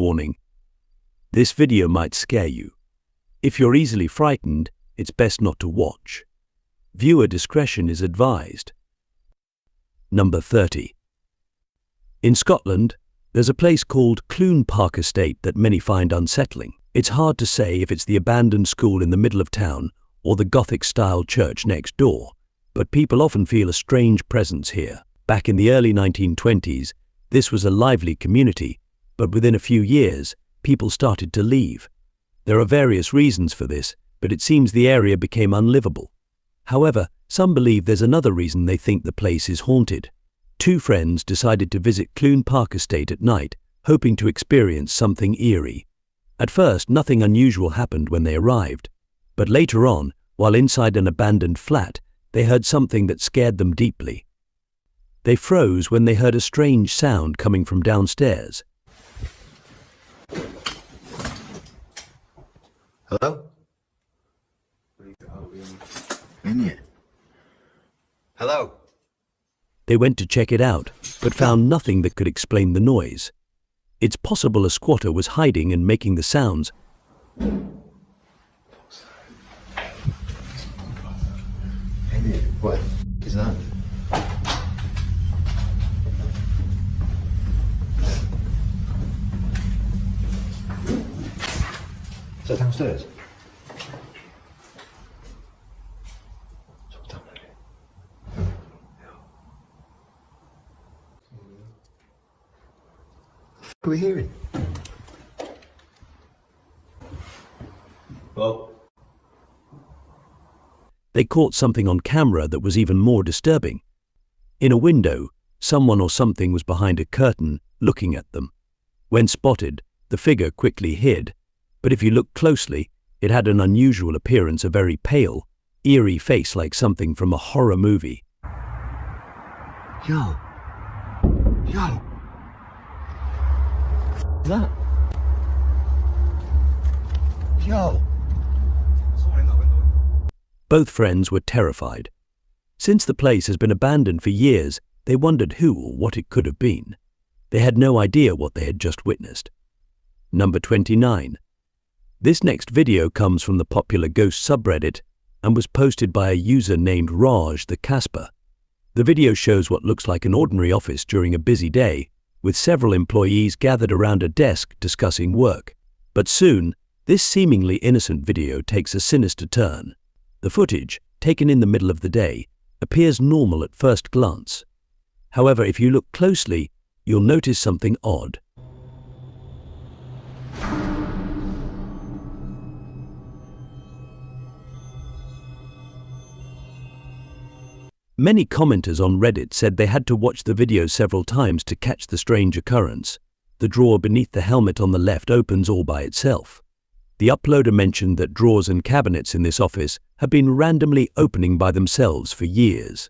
warning. This video might scare you. If you're easily frightened, it's best not to watch. Viewer discretion is advised. Number 30. In Scotland, there's a place called Clune Park Estate that many find unsettling. It's hard to say if it's the abandoned school in the middle of town or the Gothic-style church next door, but people often feel a strange presence here. Back in the early 1920s, this was a lively community, but within a few years, people started to leave. There are various reasons for this, but it seems the area became unlivable. However, some believe there's another reason they think the place is haunted. Two friends decided to visit Clune Park Estate at night, hoping to experience something eerie. At first, nothing unusual happened when they arrived, but later on, while inside an abandoned flat, they heard something that scared them deeply. They froze when they heard a strange sound coming from downstairs. Hello? In here. Hello? They went to check it out, but found nothing that could explain the noise. It's possible a squatter was hiding and making the sounds. What is that? Is that downstairs? What are we hearing? Well, They caught something on camera that was even more disturbing. In a window, someone or something was behind a curtain, looking at them. When spotted, the figure quickly hid, but if you looked closely, it had an unusual appearance, a very pale, eerie face like something from a horror movie. Yo. That? Yo. Both friends were terrified. Since the place has been abandoned for years, they wondered who or what it could have been. They had no idea what they had just witnessed. Number 29. This next video comes from the popular ghost subreddit and was posted by a user named Raj the Casper. The video shows what looks like an ordinary office during a busy day, with several employees gathered around a desk discussing work. But soon, this seemingly innocent video takes a sinister turn. The footage, taken in the middle of the day, appears normal at first glance. However, if you look closely, you'll notice something odd. Many commenters on Reddit said they had to watch the video several times to catch the strange occurrence. The drawer beneath the helmet on the left opens all by itself. The uploader mentioned that drawers and cabinets in this office have been randomly opening by themselves for years.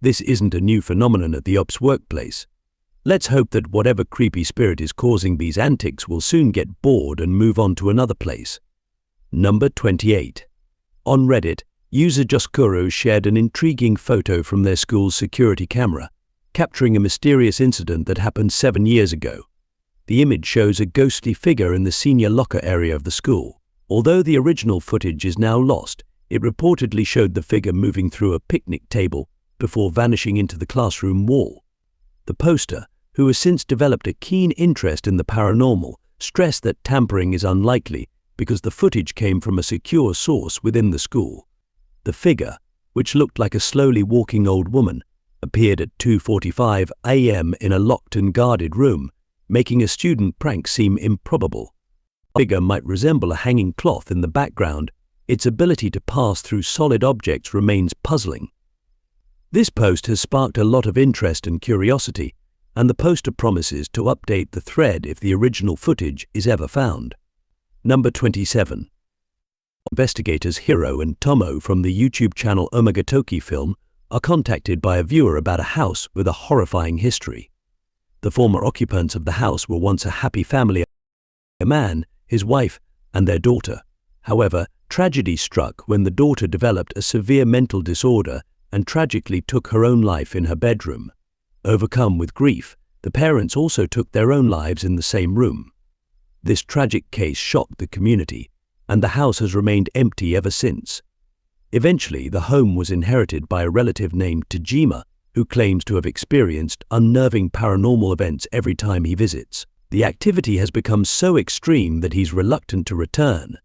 This isn't a new phenomenon at the ops workplace. Let's hope that whatever creepy spirit is causing these antics will soon get bored and move on to another place. Number 28. On Reddit, user Joskuro shared an intriguing photo from their school's security camera, capturing a mysterious incident that happened 7 years ago. The image shows a ghostly figure in the senior locker area of the school. Although the original footage is now lost, it reportedly showed the figure moving through a picnic table before vanishing into the classroom wall. The poster, who has since developed a keen interest in the paranormal, stressed that tampering is unlikely because the footage came from a secure source within the school. The figure, which looked like a slowly walking old woman, appeared at 2:45 a.m. in a locked and guarded room, making a student prank seem improbable. The figure might resemble a hanging cloth in the background. Its ability to pass through solid objects remains puzzling. This post has sparked a lot of interest and curiosity, and the poster promises to update the thread if the original footage is ever found. Number 27. Investigators Hiro and Tomo from the YouTube channel Omagatoki Film are contacted by a viewer about a house with a horrifying history. The former occupants of the house were once a happy family, a man, his wife, and their daughter. However, tragedy struck when the daughter developed a severe mental disorder and tragically took her own life in her bedroom. Overcome with grief, the parents also took their own lives in the same room. This tragic case shocked the community, and the house has remained empty ever since. Eventually, the home was inherited by a relative named Tajima, who claims to have experienced unnerving paranormal events every time he visits. The activity has become so extreme that he's reluctant to return.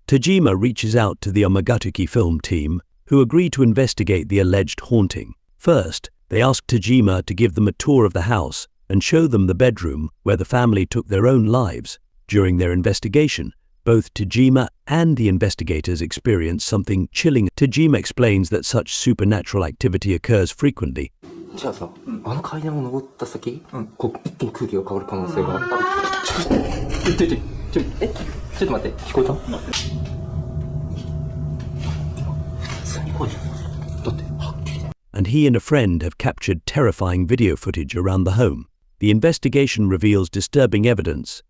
Tajima reaches out to the Omagatuki film team, who agree to investigate the alleged haunting. First, they ask Tajima to give them a tour of the house and show them the bedroom where the family took their own lives. During their investigation, both Tajima and the investigators experience something chilling. Tajima explains that such supernatural activity occurs frequently. じゃあさ、あの階段を登った先、こう一気に空気が変わる可能性がある。ちょっと待って、聞こえた？普通に怖いじゃん。だってはっきり。And he and a friend have captured terrifying video footage around the home. The investigation reveals disturbing evidence.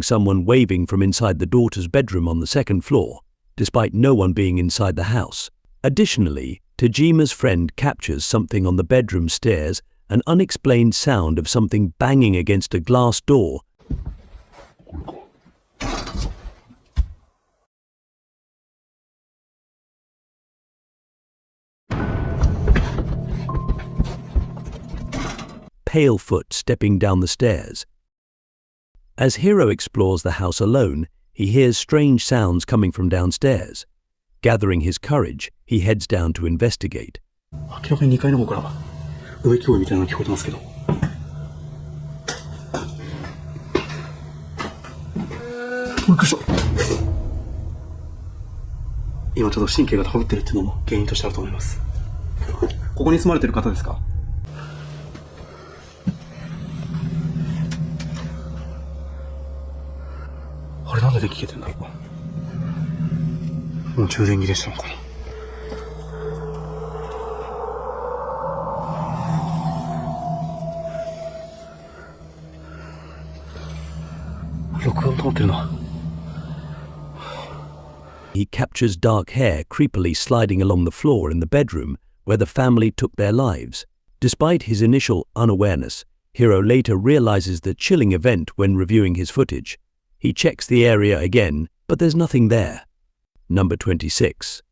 Someone waving from inside the daughter's bedroom on the second floor, despite no one being inside the house. Additionally, Tajima's friend captures something on the bedroom stairs, an unexplained sound of something banging against a glass door. Pale foot stepping down the stairs. As Hiro explores the house alone, he hears strange sounds coming from downstairs. Gathering his courage, he heads down to investigate. 明らかに2階の方から植木声みたいなの聞こえてますけど。びっくりした。今ちょっと神経が高ぶってるっていうのも原因としてあると思います。ここに住まれてる方ですか？あれなんで電気消えてんだろう。もう充電切れしたのかな。録音止まってるな。He captures dark hair creepily sliding along the floor in the bedroom where the family took their lives. Despite his initial unawareness, Hiro later realizes the chilling event when reviewing his footage. He checks the area again, but there's nothing there. Number 26.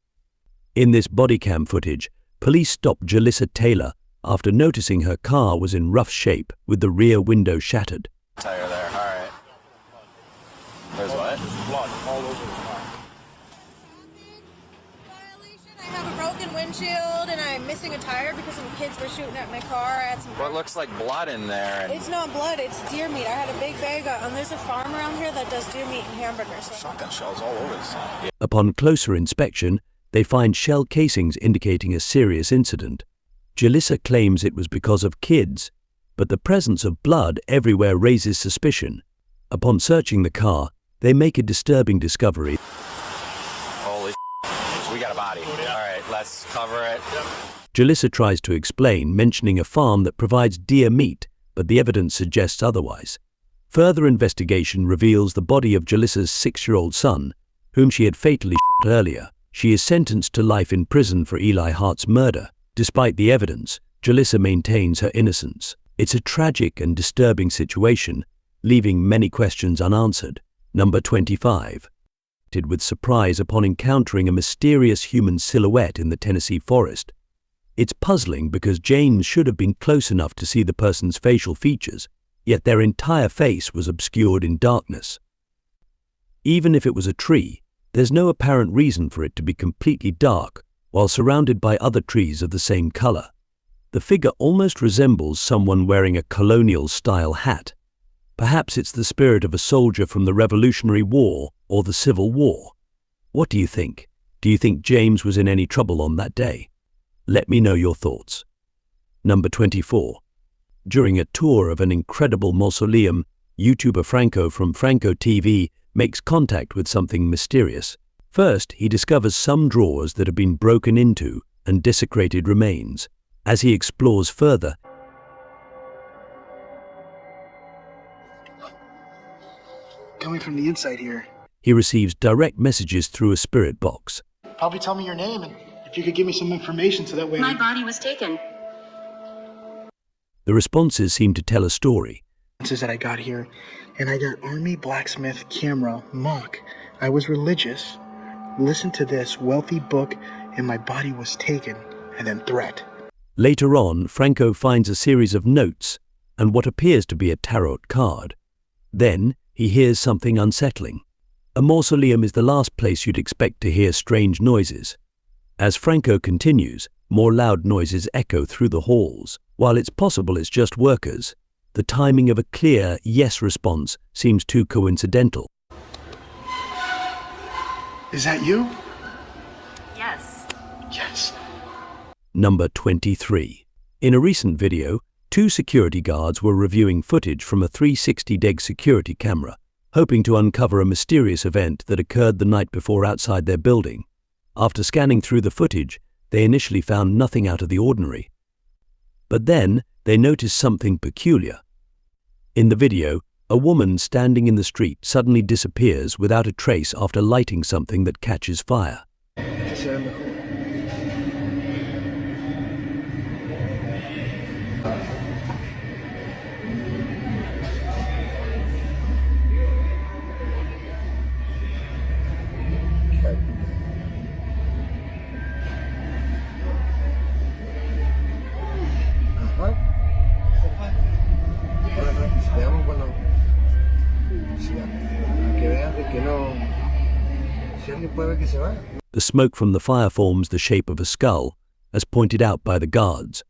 In this bodycam footage, police stop Jalissa Taylor after noticing her car was in rough shape with the rear window shattered. Tire there, alright. There's what? There's blood all over the car. Violation. I have a broken windshield and I'm missing a tire because some kids were shooting at my car. I had some. What looks like blood in there? And It's not blood, it's deer meat. I had a big bag and there's a farm around here that does deer meat and hamburgers. So. Shotgun shells all over the side. Upon closer inspection, they find shell casings indicating a serious incident. Jalissa claims it was because of kids, but the presence of blood everywhere raises suspicion. Upon searching the car, they make a disturbing discovery. Holy we got a body. Alright, let's cover it. Jalissa tries to explain, mentioning a farm that provides deer meat, but the evidence suggests otherwise. Further investigation reveals the body of Jalissa's 6-year-old son, whom she had fatally shot earlier. She is sentenced to life in prison for Eli Hart's murder. Despite the evidence, Jalissa maintains her innocence. It's a tragic and disturbing situation, leaving many questions unanswered. Number 25. With surprise upon encountering a mysterious human silhouette in the Tennessee forest. It's puzzling because James should have been close enough to see the person's facial features, yet their entire face was obscured in darkness. Even if it was a tree, there's no apparent reason for it to be completely dark while surrounded by other trees of the same color. The figure almost resembles someone wearing a colonial-style hat. Perhaps it's the spirit of a soldier from the Revolutionary War or the Civil War. What do you think? Do you think James was in any trouble on that day? Let me know your thoughts. Number 24. During a tour of an incredible mausoleum, YouTuber Franco from Franco TV makes contact with something mysterious. First, he discovers some drawers that have been broken into and desecrated remains. As he explores further, Coming from the inside here. he receives direct messages through a spirit box. Probably tell me your name and your If you could give me some information so that way My body was taken. The responses seem to tell a story. that I got here, and I got Army Blacksmith Camera Mock. I was religious. Listen to this wealthy book, and my body was taken, and then threat. Later on, Franco finds a series of notes and what appears to be a tarot card. Then, he hears something unsettling. A mausoleum is the last place you'd expect to hear strange noises. As Franco continues, more loud noises echo through the halls. While it's possible it's just workers, the timing of a clear yes response seems too coincidental. Is that you? Yes. Yes. Number 23. In a recent video, 2 security guards were reviewing footage from a 360-deg security camera, hoping to uncover a mysterious event that occurred the night before outside their building. After scanning through the footage, they initially found nothing out of the ordinary. But then, they noticed something peculiar. In the video, a woman standing in the street suddenly disappears without a trace after lighting something that catches fire. The smoke from the fire forms the shape of a skull, as pointed out by the guards.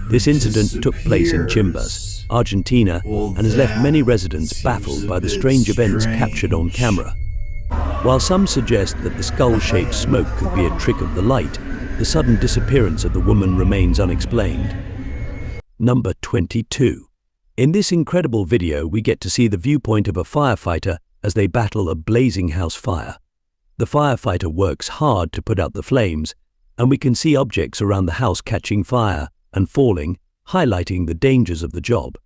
This incident took place in Chimbas, Argentina, and has left many residents baffled by the strange events captured on camera. While some suggest that the skull-shaped smoke could be a trick of the light, the sudden disappearance of the woman remains unexplained. Number 22. In this incredible video, we get to see the viewpoint of a firefighter as they battle a blazing house fire. The firefighter works hard to put out the flames, and we can see objects around the house catching fire and falling, highlighting the dangers of the job.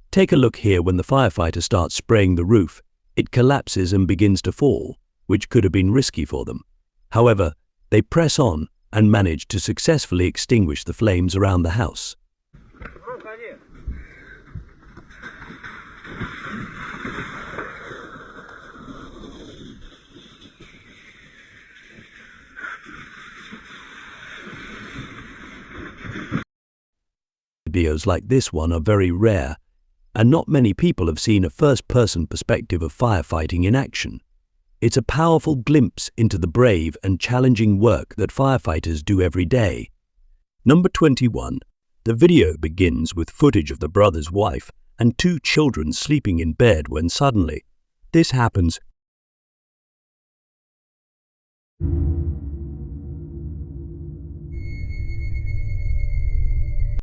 Take a look here when the firefighter starts spraying the roof. It collapses and begins to fall, which could have been risky for them. However, they press on and manage to successfully extinguish the flames around the house. Videos like this one are very rare, and not many people have seen a first-person perspective of firefighting in action. It's a powerful glimpse into the brave and challenging work that firefighters do every day. Number 21. The video begins with footage of the brother's wife and 2 children sleeping in bed when suddenly, this happens.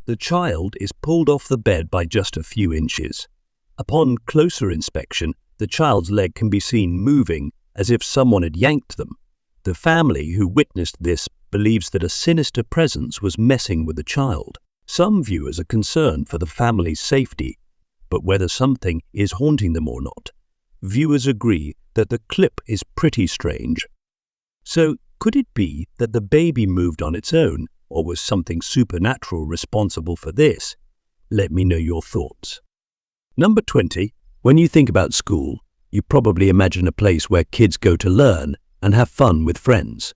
The child is pulled off the bed by just a few inches. Upon closer inspection, the child's leg can be seen moving as if someone had yanked them. The family who witnessed this believes that a sinister presence was messing with the child. Some viewers are concerned for the family's safety, but whether something is haunting them or not, viewers agree that the clip is pretty strange. So, could it be that the baby moved on its own? Or was something supernatural responsible for this? Let me know your thoughts. Number 20. When you think about school, you probably imagine a place where kids go to learn and have fun with friends.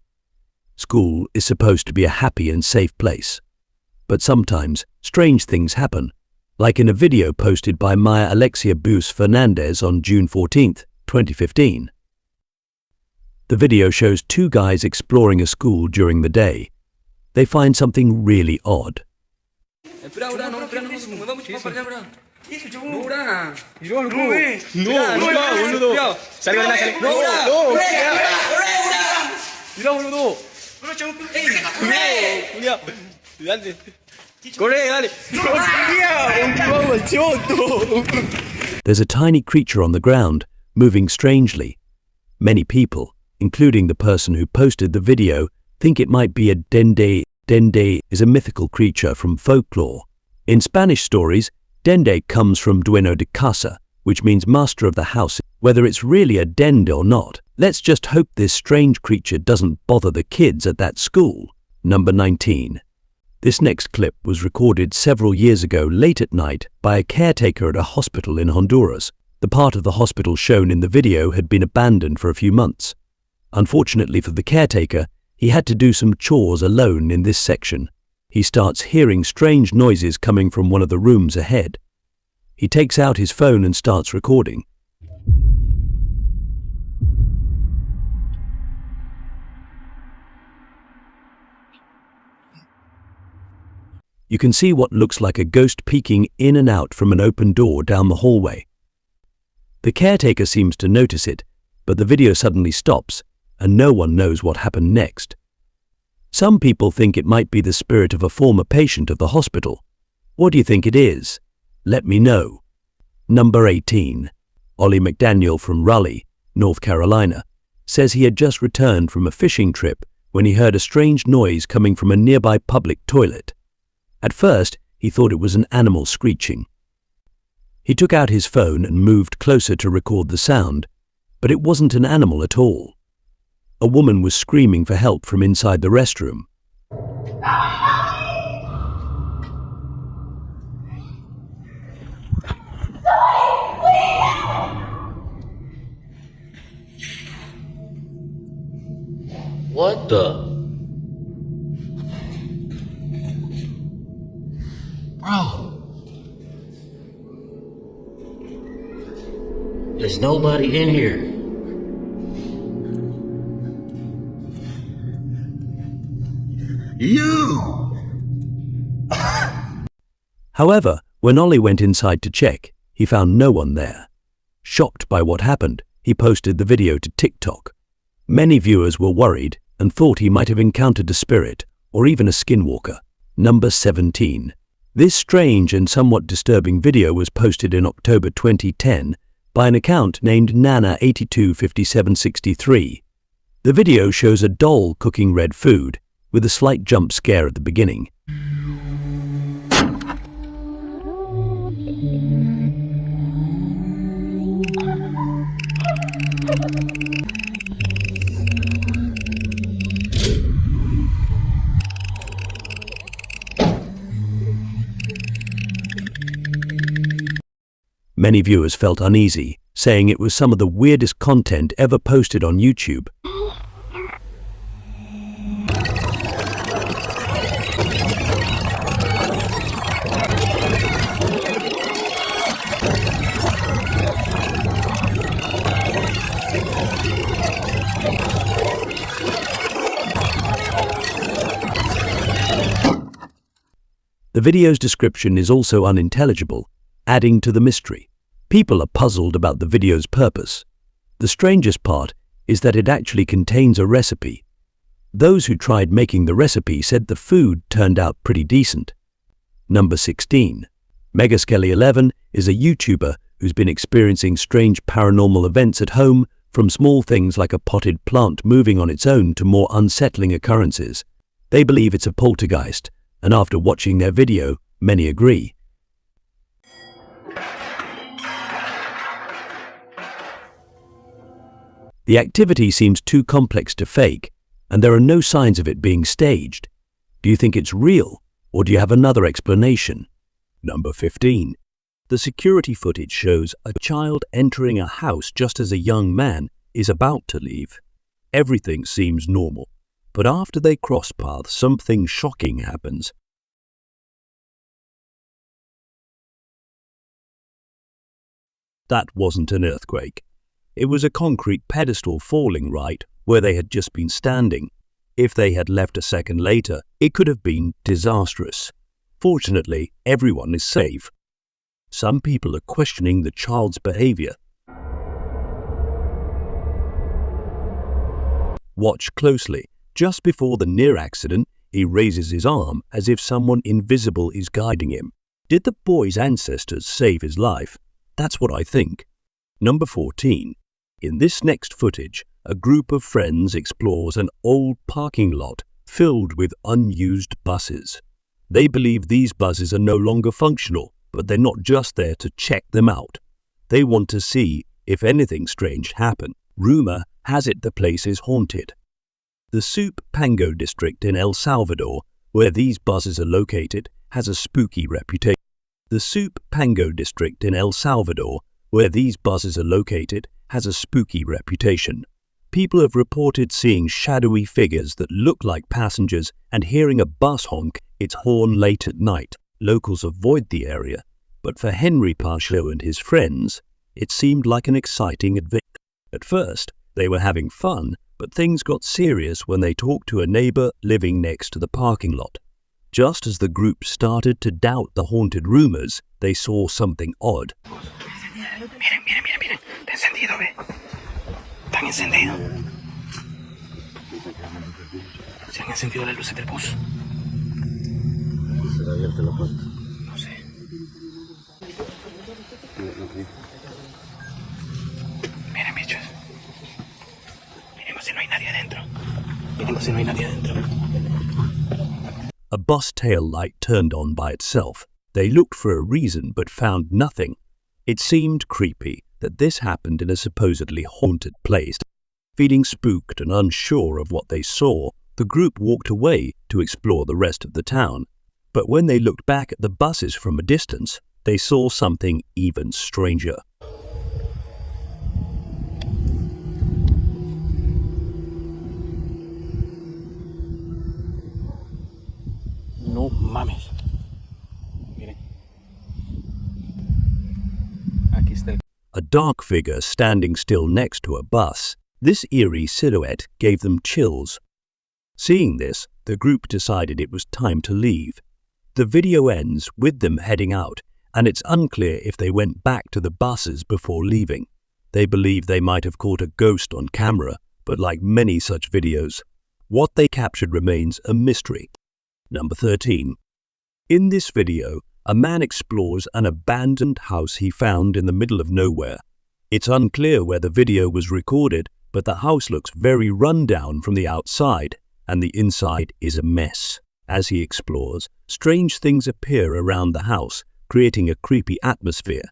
School is supposed to be a happy and safe place. But sometimes, strange things happen, like in a video posted by Maya Alexia Bus Fernandez on June 14, 2015. The video shows 2 guys exploring a school during the day. They find something really odd. There's a tiny creature on the ground, moving strangely. Many people, including the person who posted the video, think it might be a dende. Dende is a mythical creature from folklore. In Spanish stories, dende comes from dueño de casa, which means master of the house. Whether it's really a dende or not, let's just hope this strange creature doesn't bother the kids at that school. Number 19. This next clip was recorded several years ago late at night by a caretaker at a hospital in Honduras. The part of the hospital shown in the video had been abandoned for a few months. Unfortunately for the caretaker, he had to do some chores alone in this section. He starts hearing strange noises coming from one of the rooms ahead. He takes out his phone and starts recording. You can see what looks like a ghost peeking in and out from an open door down the hallway. The caretaker seems to notice it, but the video suddenly stops, and no one knows what happened next. Some people think it might be the spirit of a former patient of the hospital. What do you think it is? Let me know. Number 18. Ollie McDaniel from Raleigh, North Carolina, says he had just returned from a fishing trip when he heard a strange noise coming from a nearby public toilet. At first, he thought it was an animal screeching. He took out his phone and moved closer to record the sound, but it wasn't an animal at all. A woman was screaming for help from inside the restroom. What the? Bro. There's nobody in here. You! However, when Ollie went inside to check, he found no one there. Shocked by what happened, he posted the video to TikTok. Many viewers were worried and thought he might have encountered a spirit or even a skinwalker. Number 17. This strange and somewhat disturbing video was posted in October 2010 by an account named Nana825763. The video shows a doll cooking red food, with a slight jump scare at the beginning. Many viewers felt uneasy, saying it was some of the weirdest content ever posted on YouTube. The video's description is also unintelligible, adding to the mystery. People are puzzled about the video's purpose. The strangest part is that it actually contains a recipe. Those who tried making the recipe said the food turned out pretty decent. Number 16. Megaskelly11 is a YouTuber who's been experiencing strange paranormal events at home, from small things like a potted plant moving on its own to more unsettling occurrences. They believe it's a poltergeist, and after watching their video, many agree. The activity seems too complex to fake, and there are no signs of it being staged. Do you think it's real, or do you have another explanation? Number 15. The security footage shows a child entering a house just as a young man is about to leave. Everything seems normal, but after they cross paths, something shocking happens. That wasn't an earthquake. It was a concrete pedestal falling right where they had just been standing. If they had left a second later, it could have been disastrous. Fortunately, everyone is safe. Some people are questioning the child's behavior. Watch closely. Just before the near accident, he raises his arm as if someone invisible is guiding him. Did the boy's ancestors save his life? That's what I think. Number 14. In this next footage, a group of friends explores an old parking lot filled with unused buses. They believe these buses are no longer functional, but they're not just there to check them out. They want to see if anything strange happened. Rumor has it the place is haunted. The Soup Pango district in El Salvador, where these buses are located, has a spooky reputation. The Soup Pango district in El Salvador, where these buses are located, has a spooky reputation. People have reported seeing shadowy figures that look like passengers and hearing a bus honk its horn late at night. Locals avoid the area, but for Henry Pacheco and his friends, it seemed like an exciting adventure. At first, they were having fun, but things got serious when they talked to a neighbor living next to the parking lot. Just as the group started to doubt the haunted rumors, they saw something odd. Miren, miren, miren, miren. Está encendido, ve. Están encendidos. Se han encendido las luces del bus. ¿Será abierta la puerta? No sé. Miren, bichos. Miremos si no hay nadie adentro. Miremos si no hay nadie adentro. A bus tail light turned on by itself. They looked for a reason but found nothing. It seemed creepy that this happened in a supposedly haunted place. Feeling spooked and unsure of what they saw, the group walked away to explore the rest of the town. But when they looked back at the buses from a distance, they saw something even stranger. No mames. Miren. Aquí está el... A dark figure standing still next to a bus. This eerie silhouette gave them chills. Seeing this, the group decided it was time to leave. The video ends with them heading out, and it's unclear if they went back to the buses before leaving. They believe they might have caught a ghost on camera, but like many such videos, what they captured remains a mystery. Number 13. In this video, a man explores an abandoned house he found in the middle of nowhere. It's unclear where the video was recorded, but the house looks very run down from the outside, and the inside is a mess. As he explores, strange things appear around the house, creating a creepy atmosphere.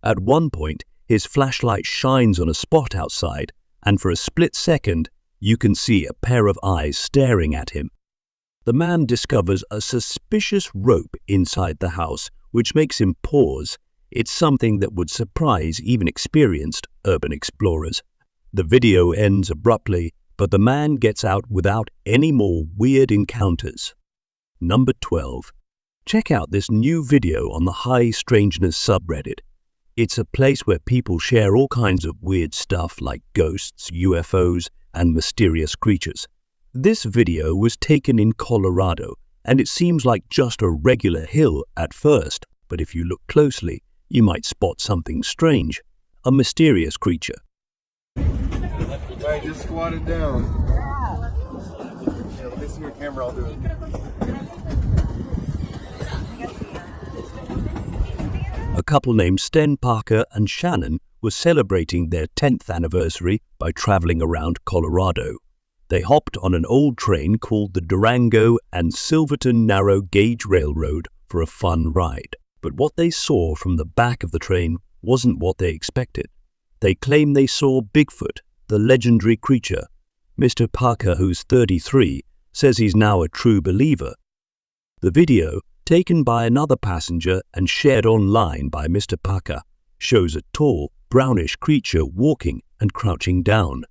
At one point, his flashlight shines on a spot outside, and for a split second, you can see a pair of eyes staring at him. The man discovers a suspicious rope inside the house, which makes him pause. It's something that would surprise even experienced urban explorers. The video ends abruptly, but the man gets out without any more weird encounters. Number 12. Check out this new video on the High Strangeness subreddit. It's a place where people share all kinds of weird stuff like ghosts, UFOs, and mysterious creatures. This video was taken in Colorado, and it seems like just a regular hill at first, but if you look closely, you might spot something strange, a mysterious creature. Right, just squat it down. Yeah, let me see your camera, I'll do it. A couple named Sten Parker and Shannon were celebrating their 10th anniversary by traveling around Colorado. They hopped on an old train called the Durango and Silverton Narrow Gauge Railroad for a fun ride. But what they saw from the back of the train wasn't what they expected. They claim they saw Bigfoot, the legendary creature. Mr. Parker, who's 33, says he's now a true believer. The video, taken by another passenger and shared online by Mr. Parker, shows a tall, brownish creature walking and crouching down.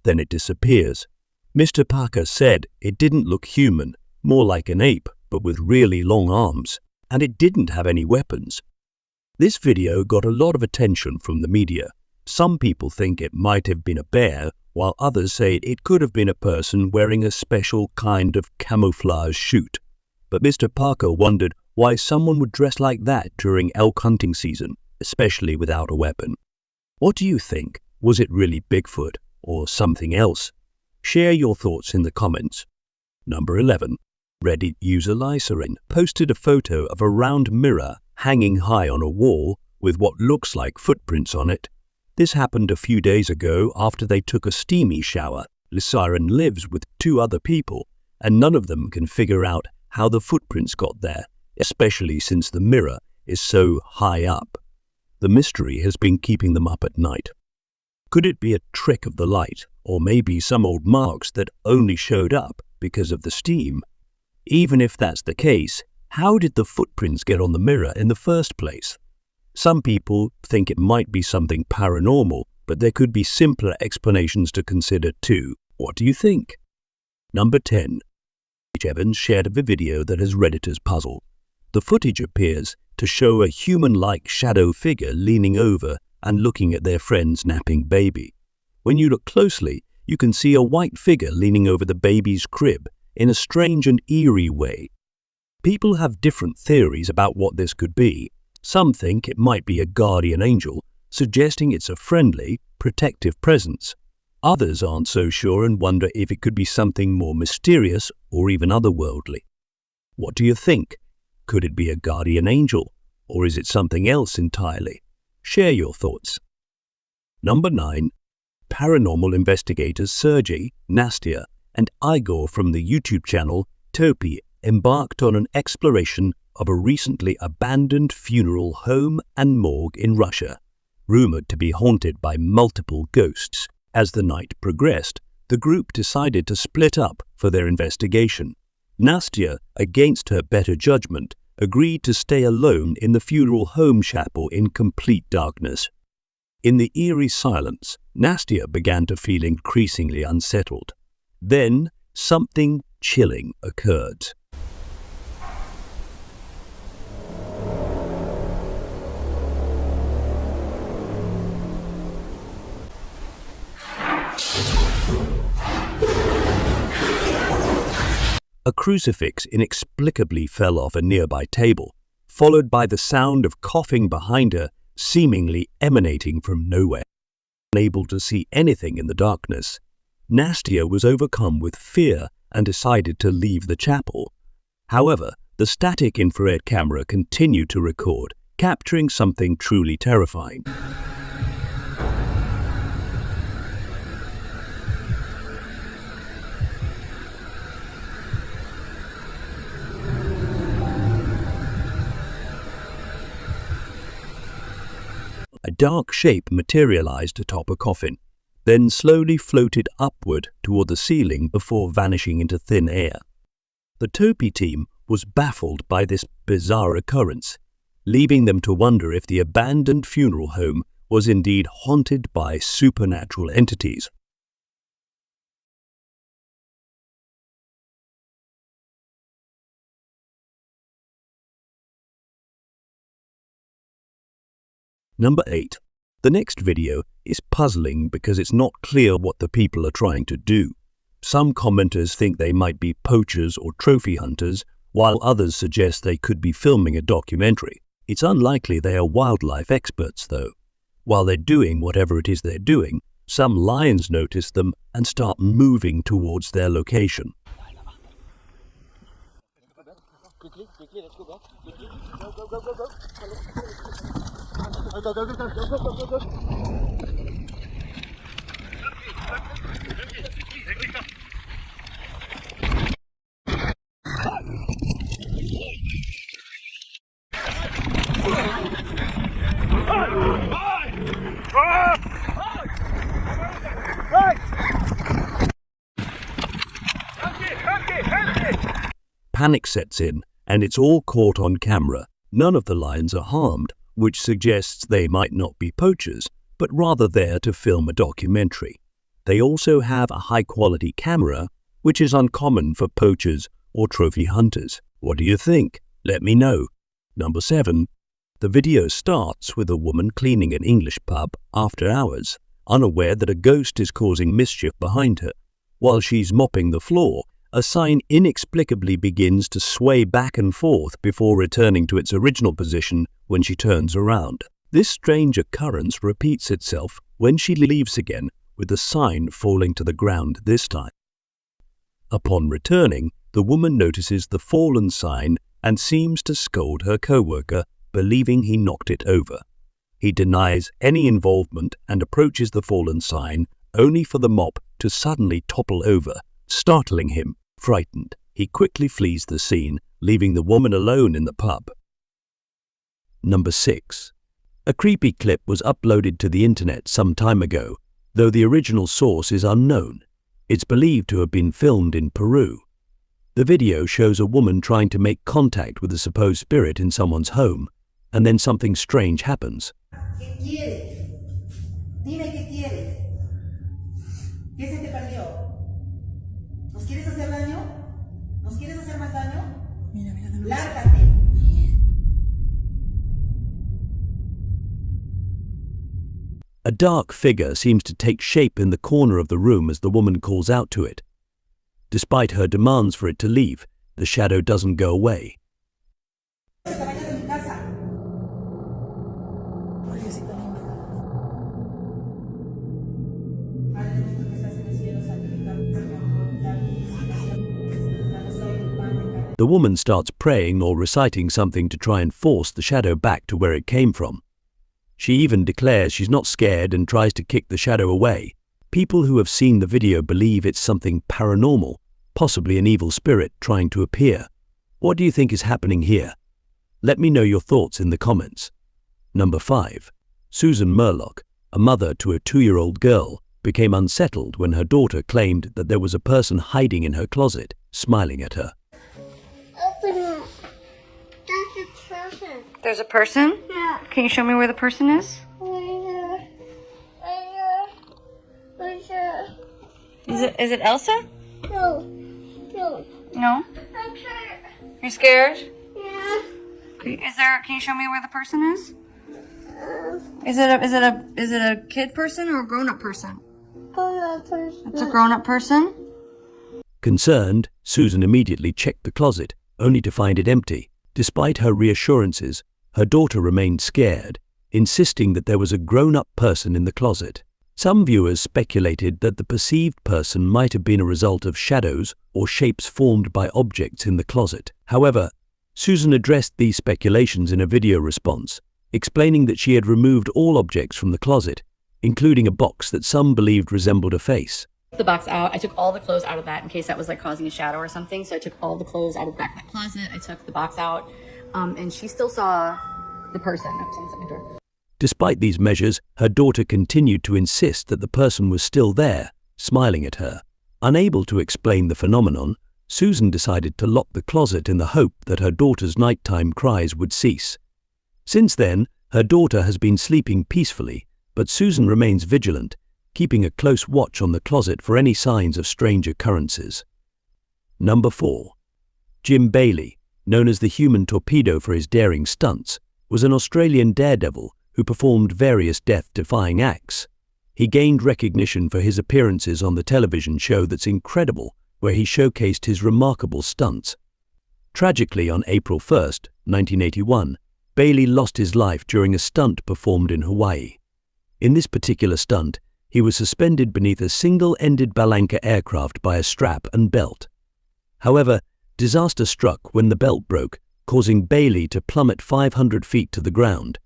Then it disappears. Mr. Parker said it didn't look human, more like an ape, but with really long arms, and it didn't have any weapons. This video got a lot of attention from the media. Some people think it might have been a bear, while others say it could have been a person wearing a special kind of camouflage suit. But Mr. Parker wondered why someone would dress like that during elk hunting season, especially without a weapon. What do you think? Was it really Bigfoot or something else? Share your thoughts in the comments. Number 11. Reddit user Lycerin posted a photo of a round mirror hanging high on a wall with what looks like footprints on it. This happened a few days ago after they took a steamy shower. Lycerin lives with 2 other people, and none of them can figure out how the footprints got there, especially since the mirror is so high up. The mystery has been keeping them up at night. Could it be a trick of the light, or maybe some old marks that only showed up because of the steam? Even if that's the case, how did the footprints get on the mirror in the first place? Some people think it might be something paranormal, but there could be simpler explanations to consider too. What do you think? Number 10. Evans shared a video that has Redditors puzzled. The footage appears to show a human-like shadow figure leaning over and looking at their friend's napping baby. When you look closely, you can see a white figure leaning over the baby's crib in a strange and eerie way. People have different theories about what this could be. Some think it might be a guardian angel, suggesting it's a friendly, protective presence. Others aren't so sure and wonder if it could be something more mysterious or even otherworldly. What do you think? Could it be a guardian angel, or is it something else entirely? Share your thoughts. Number 9. Paranormal investigators Sergey, Nastia, and Igor from the YouTube channel Topi embarked on an exploration of a recently abandoned funeral home and morgue in Russia, rumored to be haunted by multiple ghosts. As the night progressed, the group decided to split up for their investigation. Nastia, against her better judgment, agreed to stay alone in the funeral home chapel in complete darkness. In the eerie silence, Nastia began to feel increasingly unsettled. Then, something chilling occurred. A crucifix inexplicably fell off a nearby table, followed by the sound of coughing behind her, seemingly emanating from nowhere. Unable to see anything in the darkness, Nastia was overcome with fear and decided to leave the chapel. However, the static infrared camera continued to record, capturing something truly terrifying. A dark shape materialized atop a coffin, then slowly floated upward toward the ceiling before vanishing into thin air. The Topi team was baffled by this bizarre occurrence, leaving them to wonder if the abandoned funeral home was indeed haunted by supernatural entities. Number 8. The next video is puzzling because it's not clear what the people are trying to do. Some commenters think they might be poachers or trophy hunters, while others suggest they could be filming a documentary. It's unlikely they are wildlife experts, though. While they're doing whatever it is they're doing, some lions notice them and start moving towards their location. Quickly, let's go back. Quickly. Go. Panic sets in, and it's all caught on camera. None of the lions are harmed, which suggests they might not be poachers, but rather there to film a documentary. They also have a high-quality camera, which is uncommon for poachers or trophy hunters. What do you think? Let me know. Number 7. The video starts with a woman cleaning an English pub after hours, unaware that a ghost is causing mischief behind her. While she's mopping the floor, a sign inexplicably begins to sway back and forth before returning to its original position when she turns around. This strange occurrence repeats itself when she leaves again, with the sign falling to the ground this time. Upon returning, the woman notices the fallen sign and seems to scold her co-worker, believing he knocked it over. He denies any involvement and approaches the fallen sign, only for the mop to suddenly topple over, startling him. Frightened, he quickly flees the scene, leaving the woman alone in the pub. Number 6. A creepy clip was uploaded to the internet some time ago, though the original source is unknown. It's believed to have been filmed in Peru. The video shows a woman trying to make contact with a supposed spirit in someone's home, and then something strange happens. ¿Qué quieres? Dime qué quieres. ¿Qué se te perdió? ¿Nos quieres hacer daño? ¿Nos quieres hacer más daño? Mira, lárgate. A dark figure seems to take shape in the corner of the room as the woman calls out to it. Despite her demands for it to leave, the shadow doesn't go away. The woman starts praying or reciting something to try and force the shadow back to where it came from. She even declares she's not scared and tries to kick the shadow away. People who have seen the video believe it's something paranormal, possibly an evil spirit trying to appear. What do you think is happening here? Let me know your thoughts in the comments. Number 5. Susan Murlock, a mother to a 2-year-old girl, became unsettled when her daughter claimed that there was a person hiding in her closet, smiling at her. Open it. That's a person. There's a person? Yeah. Can you show me where the person is? Right here. Right here. Is it Elsa? No. No. No? I'm scared. You're scared? Yeah. Can you show me where the person is? Is it a kid person or a grown-up person? Grown-up person. It's a grown-up person? Concerned, Susan immediately checked the closet, only to find it empty. Despite her reassurances, her daughter remained scared, insisting that there was a grown-up person in the closet. Some viewers speculated that the perceived person might have been a result of shadows or shapes formed by objects in the closet. However, Susan addressed these speculations in a video response, explaining that she had removed all objects from the closet, including a box that some believed resembled a face. The box out. I took all the clothes out of that in case that was like causing a shadow or something. So I took all the clothes out of the back of my closet. I took the box out, and she still saw the person. Oh, someone's at my door. Despite these measures, her daughter continued to insist that the person was still there, smiling at her. Unable to explain the phenomenon, Susan decided to lock the closet in the hope that her daughter's nighttime cries would cease. Since then, her daughter has been sleeping peacefully, but Susan remains vigilant, keeping a close watch on the closet for any signs of strange occurrences. Number 4. Jim Bailey, known as the human torpedo for his daring stunts, was an Australian daredevil who performed various death-defying acts. He gained recognition for his appearances on the television show That's Incredible, where he showcased his remarkable stunts. Tragically, on April 1, 1981, Bailey lost his life during a stunt performed in Hawaii. In this particular stunt, he was suspended beneath a single-ended Balanca aircraft by a strap and belt. However, disaster struck when the belt broke, causing Bailey to plummet 500 feet to the ground.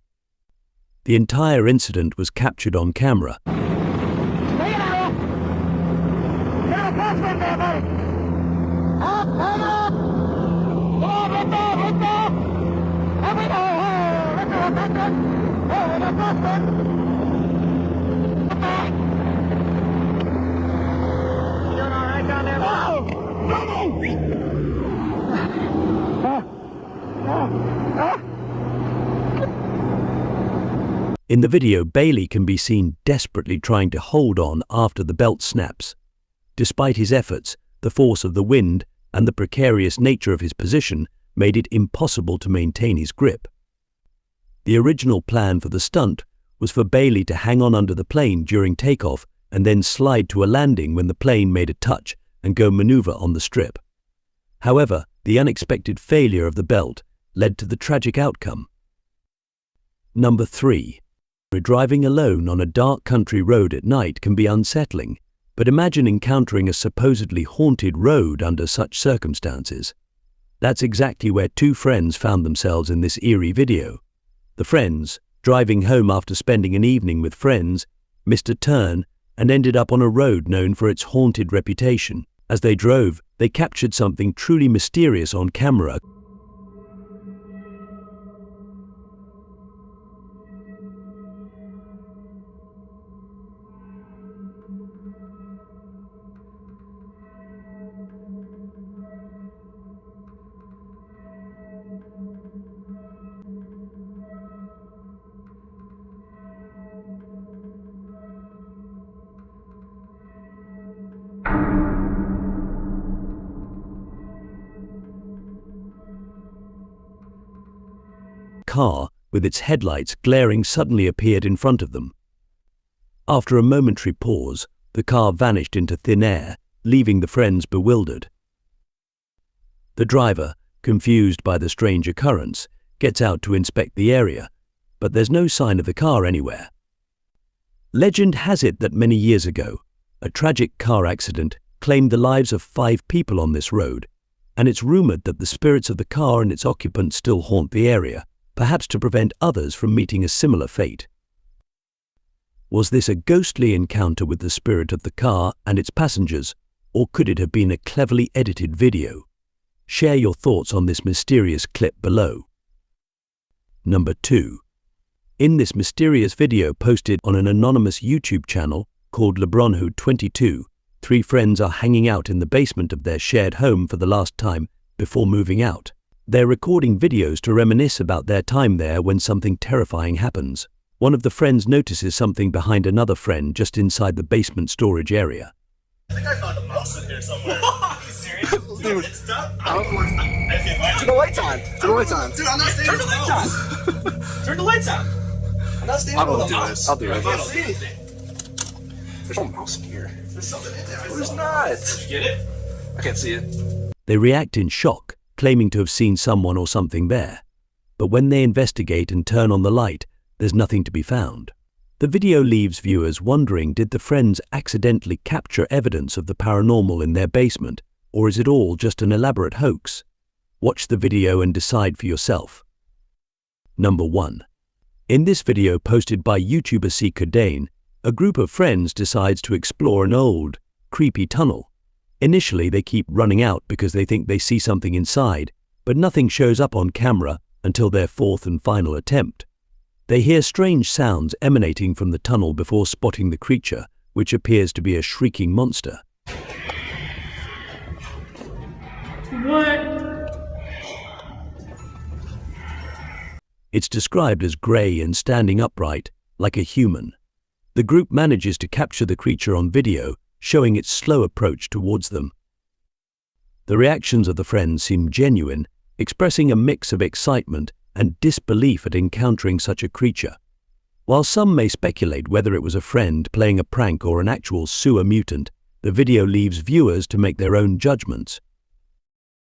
The entire incident was captured on camera. In the video, Bailey can be seen desperately trying to hold on after the belt snaps. Despite his efforts, the force of the wind and the precarious nature of his position made it impossible to maintain his grip. The original plan for the stunt was for Bailey to hang on under the plane during takeoff and then slide to a landing when the plane made a touch and go maneuver on the strip. However, the unexpected failure of the belt led to the tragic outcome. Number 3. Driving alone on a dark country road at night can be unsettling, but imagine encountering a supposedly haunted road under such circumstances. That's exactly where two friends found themselves in this eerie video. The friends, driving home after spending an evening with friends, missed a turn and ended up on a road known for its haunted reputation. As they drove, they captured something truly mysterious on camera. Car, with its headlights glaring, suddenly appeared in front of them. After a momentary pause, the car vanished into thin air, leaving the friends bewildered. The driver, confused by the strange occurrence, gets out to inspect the area, but there's no sign of the car anywhere. Legend has it that many years ago, a tragic car accident claimed the lives of 5 people on this road, and it's rumored that the spirits of the car and its occupants still haunt the area, perhaps to prevent others from meeting a similar fate. Was this a ghostly encounter with the spirit of the car and its passengers, or could it have been a cleverly edited video? Share your thoughts on this mysterious clip below. Number 2. In this mysterious video posted on an anonymous YouTube channel called LeBronhood22, 3 friends are hanging out in the basement of their shared home for the last time before moving out. They're recording videos to reminisce about their time there when something terrifying happens. One of the friends notices something behind another friend just inside the basement storage area. I think I found a mouse in here somewhere. Are you serious? Dude, it's done. Turn the lights on. Turn the lights on. Dude, I'm not staying with the lights on. Turn the lights on. I'm not staying with the mouse. I'll do it. I can't see anything. There's no mouse in here. There's something in there. There's not. Did you get it? I can't see it. They react in shock, claiming to have seen someone or something there. But when they investigate and turn on the light, there's nothing to be found. The video leaves viewers wondering, did the friends accidentally capture evidence of the paranormal in their basement, or is it all just an elaborate hoax? Watch the video and decide for yourself. Number 1. In this video posted by YouTuber Seeker Dane, a group of friends decides to explore an old, creepy tunnel. Initially, they keep running out because they think they see something inside, but nothing shows up on camera until their 4th and final attempt. They hear strange sounds emanating from the tunnel before spotting the creature, which appears to be a shrieking monster. What? It's described as grey and standing upright, like a human. The group manages to capture the creature on video, showing its slow approach towards them. The reactions of the friends seem genuine, expressing a mix of excitement and disbelief at encountering such a creature. While some may speculate whether it was a friend playing a prank or an actual sewer mutant, the video leaves viewers to make their own judgments.